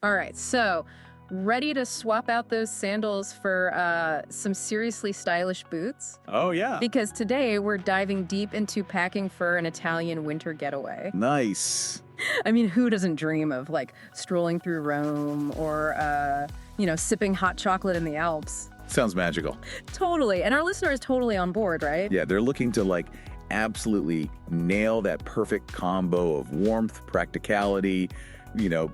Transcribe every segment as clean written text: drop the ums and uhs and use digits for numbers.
All right, so ready to swap out those sandals for some seriously stylish boots? Oh, yeah. Because today we're diving deep into packing for an Italian winter getaway. Nice. I mean, who doesn't dream of like strolling through Rome or, sipping hot chocolate in the Alps? Sounds magical. Totally. And our listener is totally on board, right? Yeah, they're looking to absolutely nail that perfect combo of warmth, practicality,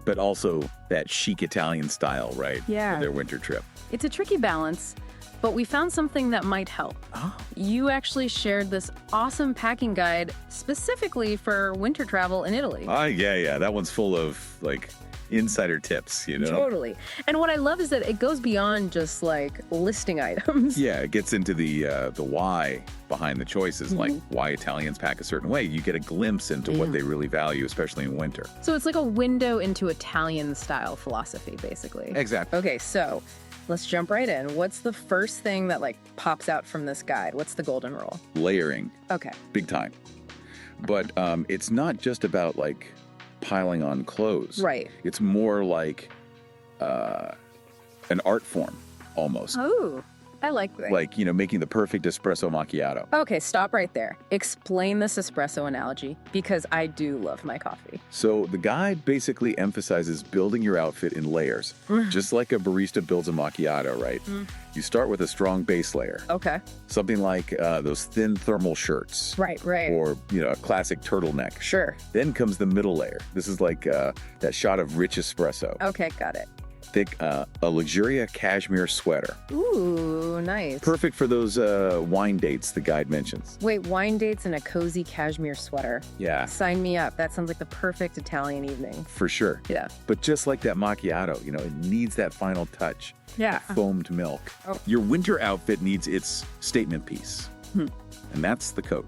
but also that chic Italian style, right? Yeah. For their winter trip. It's a tricky balance, but we found something that might help. Oh. You actually shared this awesome packing guide specifically for winter travel in Italy. Yeah. That one's full of insider tips, Totally. And what I love is that it goes beyond just listing items. Yeah, it gets into the why behind the choices, like why Italians pack a certain way. You get a glimpse into what they really value, especially in winter. So it's like a window into Italian style philosophy, basically. Exactly. Okay, so let's jump right in. What's the first thing that pops out from this guide? What's the golden rule? Layering. Okay. Big time. But it's not just about piling on clothes. Right. It's more like an art form almost. Oh, I like that. Making the perfect espresso macchiato. Okay, stop right there. Explain this espresso analogy, because I do love my coffee. So the guide basically emphasizes building your outfit in layers, just like a barista builds a macchiato, right? You start with a strong base layer. Okay. Something like those thin thermal shirts. Right. Or, a classic turtleneck. Sure. Then comes the middle layer. This is that shot of rich espresso. Okay, got it. Thick, a luxuria cashmere sweater. Ooh, nice. Perfect for those wine dates the guide mentions. Wait, wine dates and a cozy cashmere sweater. Yeah. Sign me up. That sounds like the perfect Italian evening. For sure. Yeah. But just like that macchiato, it needs that final touch. Yeah. Foamed milk. Oh. Your winter outfit needs its statement piece. And that's the coat.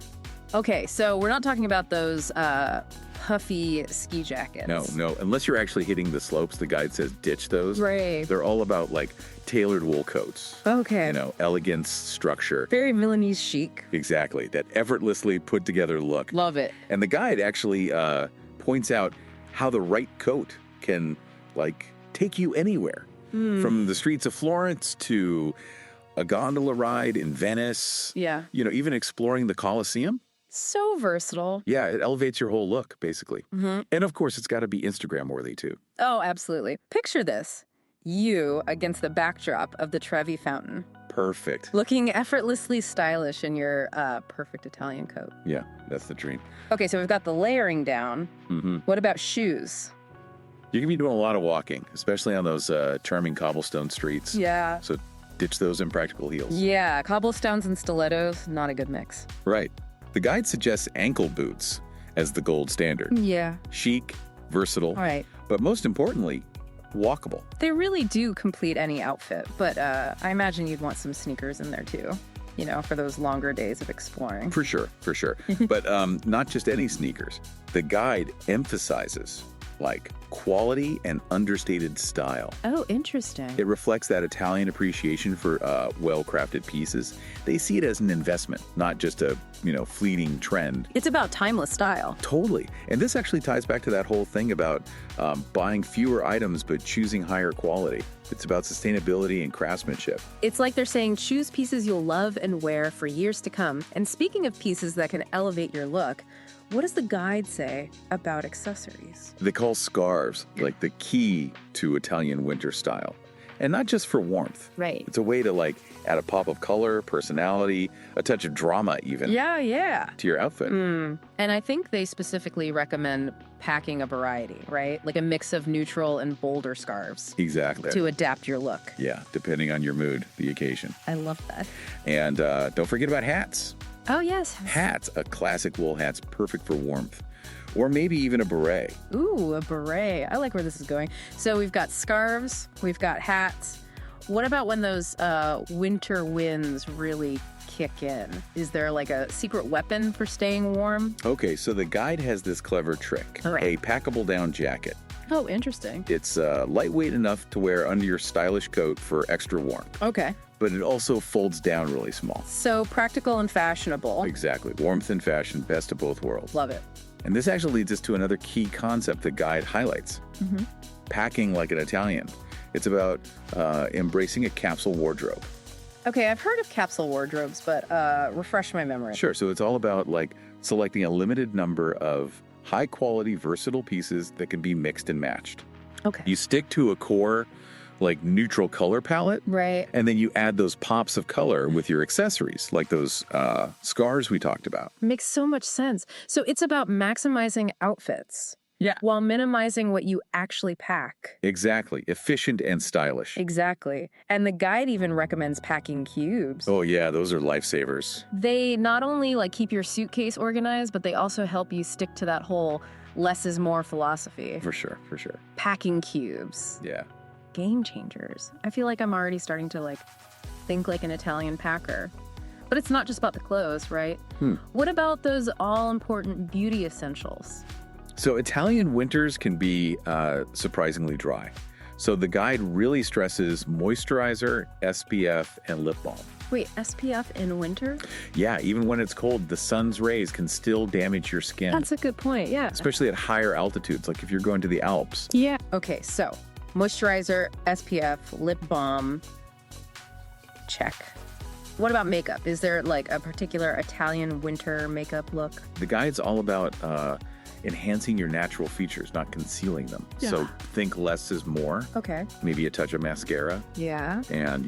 Okay, so we're not talking about those puffy ski jackets. No. Unless you're actually hitting the slopes, the guide says ditch those. Right. They're all about tailored wool coats. Okay. Elegance, structure. Very Milanese chic. Exactly. That effortlessly put together look. Love it. And the guide actually points out how the right coat can take you anywhere. From the streets of Florence to a gondola ride in Venice. Yeah. Even exploring the Colosseum. So versatile. Yeah, it elevates your whole look, basically. And of course, it's got to be Instagram worthy, too. Oh, absolutely. Picture this. You against the backdrop of the Trevi Fountain. Perfect. Looking effortlessly stylish in your perfect Italian coat. Yeah, that's the dream. Okay, so we've got the layering down. What about shoes? You're going to be doing a lot of walking, especially on those charming cobblestone streets. Yeah. So ditch those impractical heels. Yeah, cobblestones and stilettos, not a good mix. Right. The guide suggests ankle boots as the gold standard. Yeah. Chic, versatile, All right. but most importantly, walkable. They really do complete any outfit, but I imagine you'd want some sneakers in there too, for those longer days of exploring. For sure. But not just any sneakers. The guide emphasizes quality and understated style. Oh, interesting. It reflects that Italian appreciation for well-crafted pieces. They see it as an investment, not just a, fleeting trend. It's about timeless style. Totally. And this actually ties back to that whole thing about buying fewer items but choosing higher quality. It's about sustainability and craftsmanship. It's like they're saying choose pieces you'll love and wear for years to come. And speaking of pieces that can elevate your look, what does the guide say about accessories? They call scarves the key to Italian winter style. And not just for warmth. Right. It's a way to add a pop of color, personality, a touch of drama even. Yeah. To your outfit. And I think they specifically recommend packing a variety, right? Like a mix of neutral and bolder scarves. Exactly. To adapt your look. Yeah, depending on your mood, the occasion. I love that. And don't forget about hats. Oh, yes. Hats, a classic wool hat's perfect for warmth. Or maybe even a beret. Ooh, a beret. I like where this is going. So we've got scarves, we've got hats. What about when those winter winds really kick in? Is there a secret weapon for staying warm? Okay, so the guide has this clever trick. All right. A packable down jacket. Oh, interesting. It's lightweight enough to wear under your stylish coat for extra warmth. Okay. But it also folds down really small. So practical and fashionable. Exactly. Warmth and fashion, best of both worlds. Love it. And this actually leads us to another key concept the guide highlights. packing like an Italian. It's about embracing a capsule wardrobe. Okay, I've heard of capsule wardrobes, but refresh my memory. Sure. So it's all about like selecting a limited number of high quality, versatile pieces that can be mixed and matched. Okay. You stick to a core, like neutral color palette. Right. And then you add those pops of color with your accessories, like those scarves we talked about. Makes so much sense. So it's about maximizing outfits. Yeah. While minimizing what you actually pack. Exactly. Efficient and stylish. Exactly. And the guide even recommends packing cubes. Oh, yeah. Those are lifesavers. They not only like keep your suitcase organized, but they also help you stick to that whole less is more philosophy. For sure. For sure. Packing cubes. Yeah. Game changers. I feel like I'm already starting to like think like an Italian packer. But it's not just about the clothes, right? What about those all-important beauty essentials? So Italian winters can be surprisingly dry. So the guide really stresses moisturizer, SPF, and lip balm. Wait, SPF in winter? Yeah, even when it's cold, the sun's rays can still damage your skin. That's a good point, yeah. Especially at higher altitudes, like if you're going to the Alps. Yeah. Okay, so moisturizer, SPF, lip balm, check. What about makeup? Is there like a particular Italian winter makeup look? The guide's all about enhancing your natural features, not concealing them. Yeah. So think less is more. Okay. Maybe a touch of mascara Yeah. and,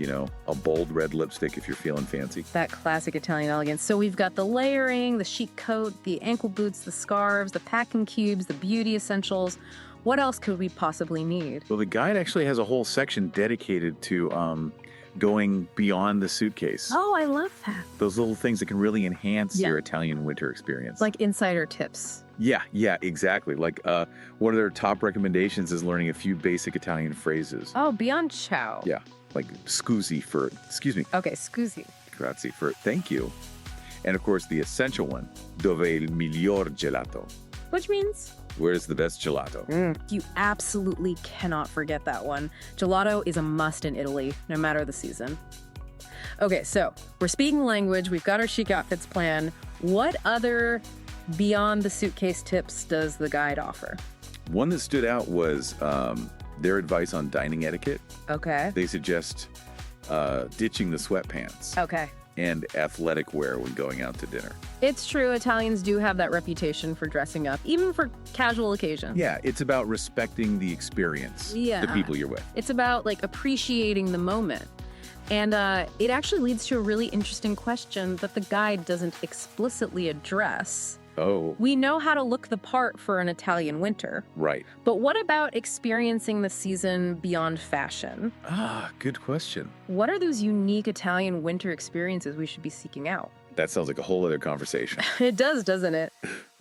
a bold red lipstick if you're feeling fancy. That classic Italian elegance. So we've got the layering, the chic coat, the ankle boots, the scarves, the packing cubes, the beauty essentials. What else could we possibly need? Well, the guide actually has a whole section dedicated to going beyond the suitcase. Oh, I love that. Those little things that can really enhance Yeah. your Italian winter experience. Like insider tips. Yeah, exactly. Like one of their top recommendations is learning a few basic Italian phrases. Oh, beyond ciao. Yeah, like scusi for, excuse me, Okay, scusi. grazie for thank you. And of course, the essential one, dove il miglior gelato? Which means? Where's the best gelato? You absolutely cannot forget that one. Gelato is a must in Italy, no matter the season. Okay, so we're speaking language. We've got our chic outfits plan. What other beyond the suitcase tips does the guide offer? One that stood out was their advice on dining etiquette. Okay. They suggest ditching the sweatpants Okay. and athletic wear when going out to dinner. It's true, Italians do have that reputation for dressing up, even for casual occasions. Yeah, it's about respecting the experience, Yeah. the people you're with. It's about like appreciating the moment. And it actually leads to a really interesting question that the guide doesn't explicitly address. Oh, We know how to look the part for an Italian winter, right. but what about experiencing the season beyond fashion? Good question. What are those unique Italian winter experiences we should be seeking out? That sounds like a whole other conversation. It does, doesn't it?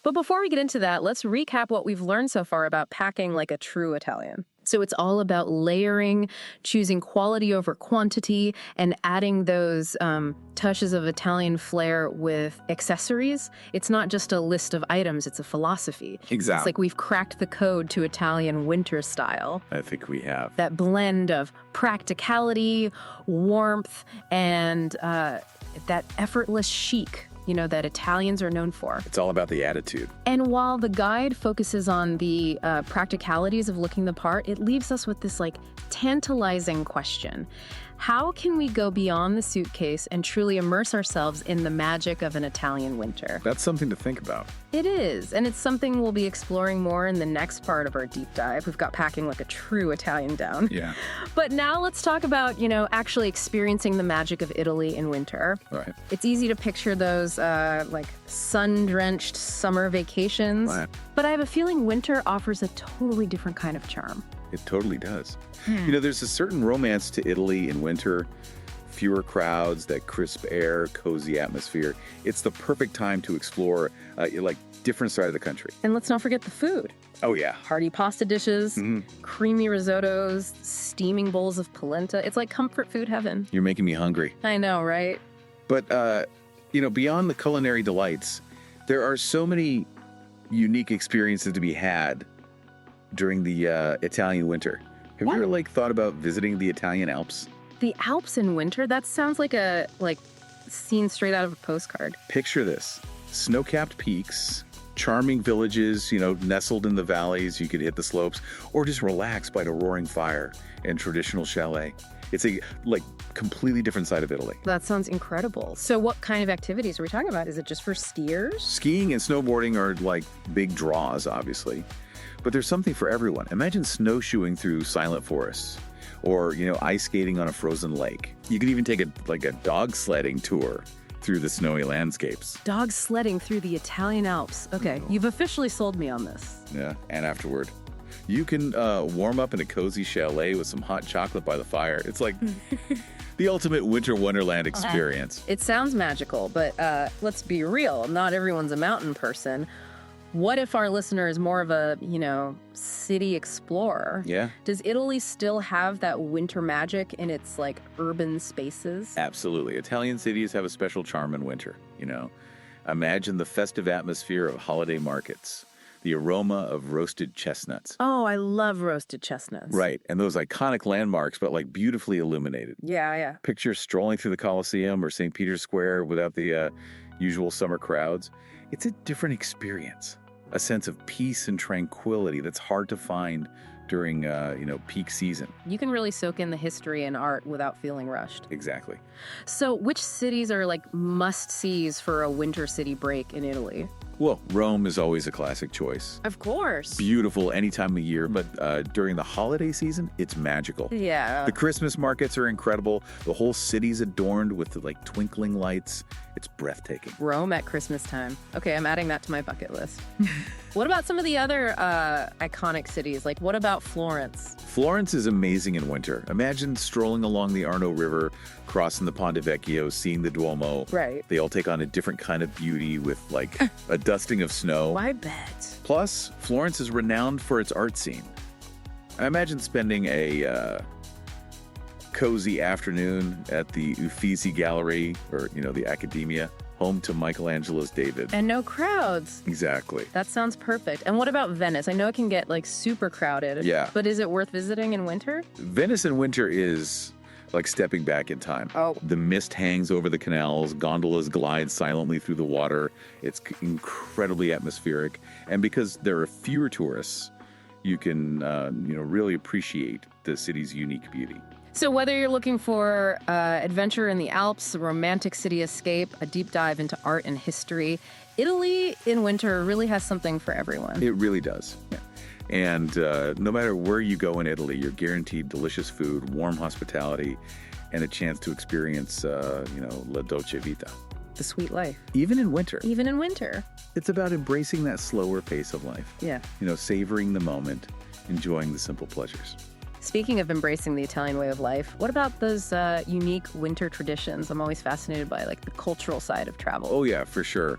But before we get into that, let's recap what we've learned so far about packing like a true Italian. So it's all about layering, choosing quality over quantity, and adding those touches of Italian flair with accessories. It's not just a list of items, it's a philosophy. Exactly. It's like we've cracked the code to Italian winter style. I think we have. That blend of practicality, warmth, and that effortless chic, that Italians are known for. It's all about the attitude. And while the guide focuses on the practicalities of looking the part, it leaves us with this tantalizing question. How can we go beyond the suitcase and truly immerse ourselves in the magic of an Italian winter? That's something to think about. It is, and it's something we'll be exploring more in the next part of our deep dive. We've got packing like a true Italian down. Yeah. But now let's talk about, actually experiencing the magic of Italy in winter. All right. It's easy to picture those sun-drenched summer vacations, Right. but I have a feeling winter offers a totally different kind of charm. It totally does. There's a certain romance to Italy in winter. Fewer crowds, that crisp air, cozy atmosphere. It's the perfect time to explore different side of the country. And let's not forget the food. Oh, yeah. Hearty pasta dishes, creamy risottos, steaming bowls of polenta. It's like comfort food heaven. You're making me hungry. I know, right? But, beyond the culinary delights, there are so many unique experiences to be had during the Italian winter. Have you ever thought about visiting the Italian Alps? The Alps in winter? That sounds like a scene straight out of a postcard. Picture this. Snow-capped peaks, charming villages, nestled in the valleys. You could hit the slopes or just relax by the roaring fire and traditional chalet. It's a completely different side of Italy. That sounds incredible. So what kind of activities are we talking about? Is it just for skiers? Skiing and snowboarding are big draws, obviously. But there's something for everyone. Imagine snowshoeing through silent forests or, ice skating on a frozen lake. You could even take a dog sledding tour through the snowy landscapes. Dog sledding through the Italian Alps. Okay, you've officially sold me on this. Yeah, and afterward. You can warm up in a cozy chalet with some hot chocolate by the fire. It's like the ultimate winter wonderland experience. It sounds magical, but let's be real. Not everyone's a mountain person. What if our listener is more of a, city explorer? Yeah. Does Italy still have that winter magic in its urban spaces? Absolutely. Italian cities have a special charm in winter, Imagine the festive atmosphere of holiday markets. The aroma of roasted chestnuts. Oh, I love roasted chestnuts. Right, and those iconic landmarks, but beautifully illuminated. Yeah. Picture strolling through the Colosseum or St. Peter's Square without the usual summer crowds. It's a different experience, a sense of peace and tranquility that's hard to find during, peak season. You can really soak in the history and art without feeling rushed. Exactly. So which cities are must-sees for a winter city break in Italy? Well, Rome is always a classic choice. Of course. Beautiful any time of year, but during the holiday season, it's magical. Yeah. The Christmas markets are incredible. The whole city's adorned with the twinkling lights. It's breathtaking. Rome at Christmas time. Okay, I'm adding that to my bucket list. What about some of the other iconic cities? What about Florence? Florence is amazing in winter. Imagine strolling along the Arno River, crossing the Ponte Vecchio, seeing the Duomo. Right. They all take on a different kind of beauty with a dusting of snow. I bet. Plus, Florence is renowned for its art scene. I imagine spending a cozy afternoon at the Uffizi Gallery or, the Accademia, home to Michelangelo's David. And no crowds. Exactly. That sounds perfect. And what about Venice? I know it can get super crowded. Yeah. But is it worth visiting in winter? Venice in winter is like stepping back in time. Oh. The mist hangs over the canals, gondolas glide silently through the water. It's incredibly atmospheric. And because there are fewer tourists, you can, really appreciate the city's unique beauty. So whether you're looking for adventure in the Alps, a romantic city escape, a deep dive into art and history, Italy in winter really has something for everyone. It really does. Yeah. And no matter where you go in Italy, you're guaranteed delicious food, warm hospitality, and a chance to experience, la dolce vita. The sweet life. Even in winter. Even in winter. It's about embracing that slower pace of life. Yeah. Savoring the moment, enjoying the simple pleasures. Speaking of embracing the Italian way of life, what about those unique winter traditions? I'm always fascinated by the cultural side of travel. Oh yeah, for sure.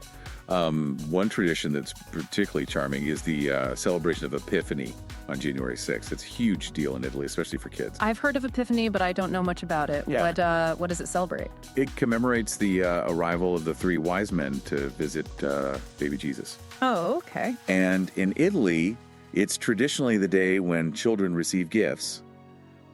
One tradition that's particularly charming is the celebration of Epiphany on January 6th. It's a huge deal in Italy, especially for kids. I've heard of Epiphany, but I don't know much about it. Yeah. What does it celebrate? It commemorates the arrival of the three wise men to visit baby Jesus. Oh, okay. And in Italy, it's traditionally the day when children receive gifts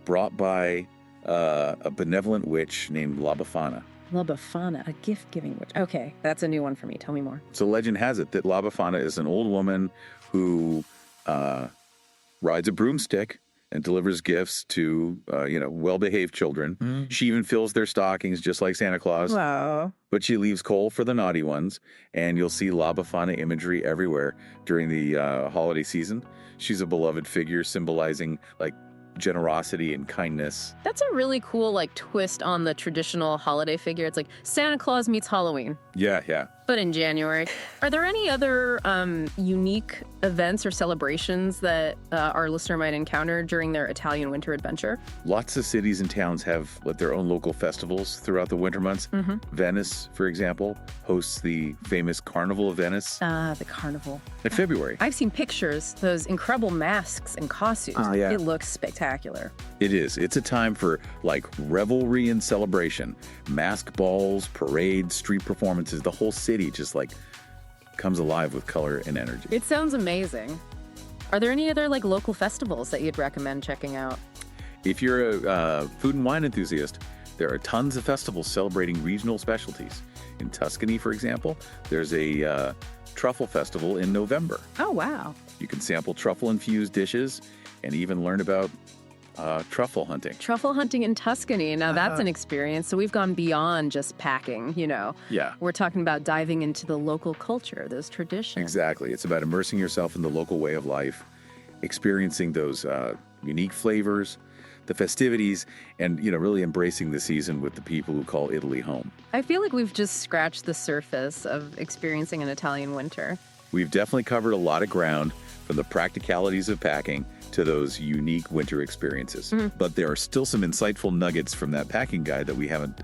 brought by a benevolent witch named La Befana. La Befana, a gift-giving witch. Okay, that's a new one for me. Tell me more. So legend has it that La Befana is an old woman who rides a broomstick and delivers gifts to, well-behaved children. Mm. She even fills their stockings just like Santa Claus. Wow. But she leaves coal for the naughty ones, and you'll see La Befana imagery everywhere during the holiday season. She's a beloved figure symbolizing, generosity and kindness. That's a really cool, twist on the traditional holiday figure. It's like Santa Claus meets Halloween. Yeah. But in January. Are there any other unique events or celebrations that our listener might encounter during their Italian winter adventure? Lots of cities and towns have their own local festivals throughout the winter months. Mm-hmm. Venice, for example, hosts the famous Carnival of Venice. The carnival. In February. I've seen pictures, those incredible masks and costumes. Yeah. It looks spectacular. It is. It's a time for revelry and celebration. Mask balls, parades, street performances, the whole city just comes alive with color and energy. It sounds amazing. Are there any other local festivals that you'd recommend checking out? If you're a food and wine enthusiast, There are tons of festivals celebrating regional specialties. In Tuscany, for example, there's a truffle festival in November. Oh, wow. You can sample truffle-infused dishes and even learn about truffle hunting. Truffle hunting in Tuscany. Now, that's an experience. So we've gone beyond just packing, Yeah. We're talking about diving into the local culture, those traditions. Exactly. It's about immersing yourself in the local way of life, experiencing those unique flavors, the festivities, and, really embracing the season with the people who call Italy home. I feel like we've just scratched the surface of experiencing an Italian winter. We've definitely covered a lot of ground, from the practicalities of packing to those unique winter experiences. But there are still some insightful nuggets from that packing guide that we haven't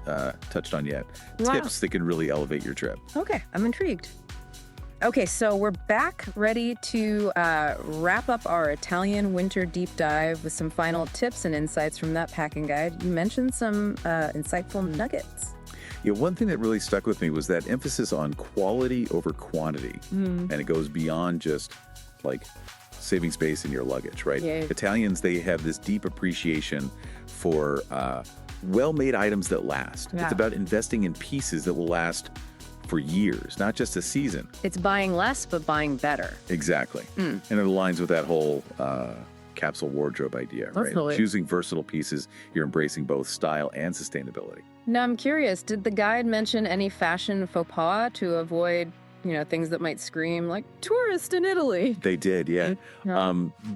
touched on yet. Wow. Tips that can really elevate your trip. Okay, I'm intrigued. Okay, so we're back ready to wrap up our Italian winter deep dive with some final tips and insights from that packing guide. You mentioned some insightful nuggets. Yeah, one thing that really stuck with me was that emphasis on quality over quantity. And it goes beyond just like saving space in your luggage, right? Yeah. Italians, they have this deep appreciation for well-made items that last. Yeah. It's about investing in pieces that will last for years, not just a season. It's buying less, but buying better. Exactly. And it aligns with that whole capsule wardrobe idea, right? Totally. Choosing versatile pieces, you're embracing both style and sustainability. Now, I'm curious, did the guide mention any fashion faux pas to avoid, things that might scream like tourist in Italy? They did, yeah.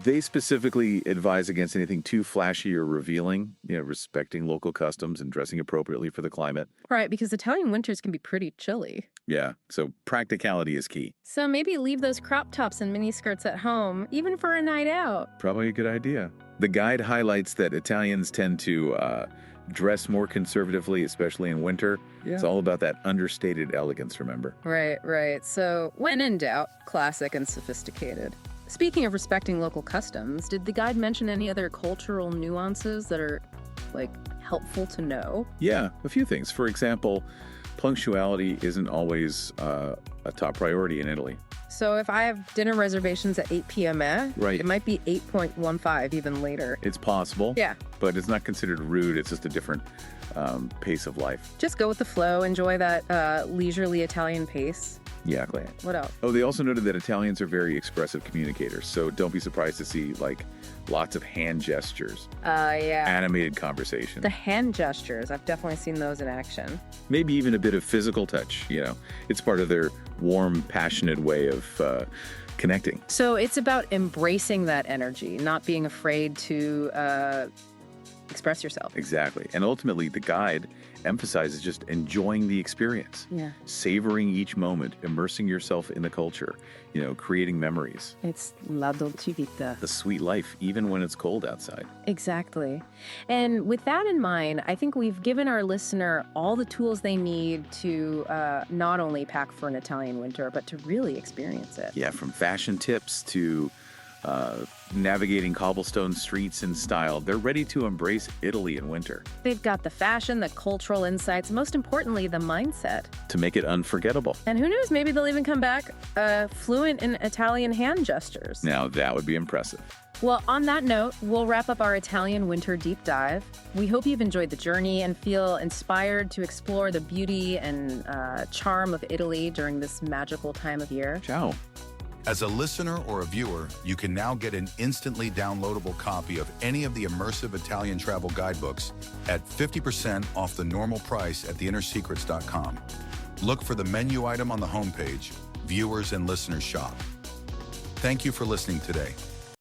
They specifically advise against anything too flashy or revealing, respecting local customs and dressing appropriately for the climate. Right, because Italian winters can be pretty chilly. Yeah, so practicality is key. So maybe leave those crop tops and mini skirts at home, even for a night out. Probably a good idea. The guide highlights that Italians tend to dress more conservatively, especially in winter. Yeah. It's all about that understated elegance, remember? Right. So when in doubt, classic and sophisticated. Speaking of respecting local customs, did the guide mention any other cultural nuances that are, helpful to know? Yeah, a few things. For example, punctuality isn't always a top priority in Italy. So if I have dinner reservations at 8 p.m., right, it might be 8:15 even later. It's possible. Yeah. But it's not considered rude. It's just a different pace of life. Just go with the flow. Enjoy that leisurely Italian pace. Yeah. What else? Oh, they also noted that Italians are very expressive communicators. So don't be surprised to see lots of hand gestures. Yeah. Animated conversation. The hand gestures. I've definitely seen those in action. Maybe even a bit of physical touch. It's part of their warm, passionate way of connecting. So it's about embracing that energy, not being afraid to express yourself. Exactly. And ultimately, the guide emphasizes just enjoying the experience. Yeah. Savoring each moment, immersing yourself in the culture, creating memories. It's la dolce vita. The sweet life, even when it's cold outside. Exactly. And with that in mind, I think we've given our listener all the tools they need to not only pack for an Italian winter, but to really experience it. Yeah, from fashion tips to navigating cobblestone streets in style, they're ready to embrace Italy in winter. They've got the fashion, the cultural insights, most importantly, the mindset. To make it unforgettable. And who knows, maybe they'll even come back fluent in Italian hand gestures. Now, that would be impressive. Well, on that note, we'll wrap up our Italian winter deep dive. We hope you've enjoyed the journey and feel inspired to explore the beauty and charm of Italy during this magical time of year. Ciao. As a listener or a viewer, you can now get an instantly downloadable copy of any of the immersive Italian travel guidebooks at 50% off the normal price at theinnersecrets.com. Look for the menu item on the homepage, Viewers and Listeners Shop. Thank you for listening today.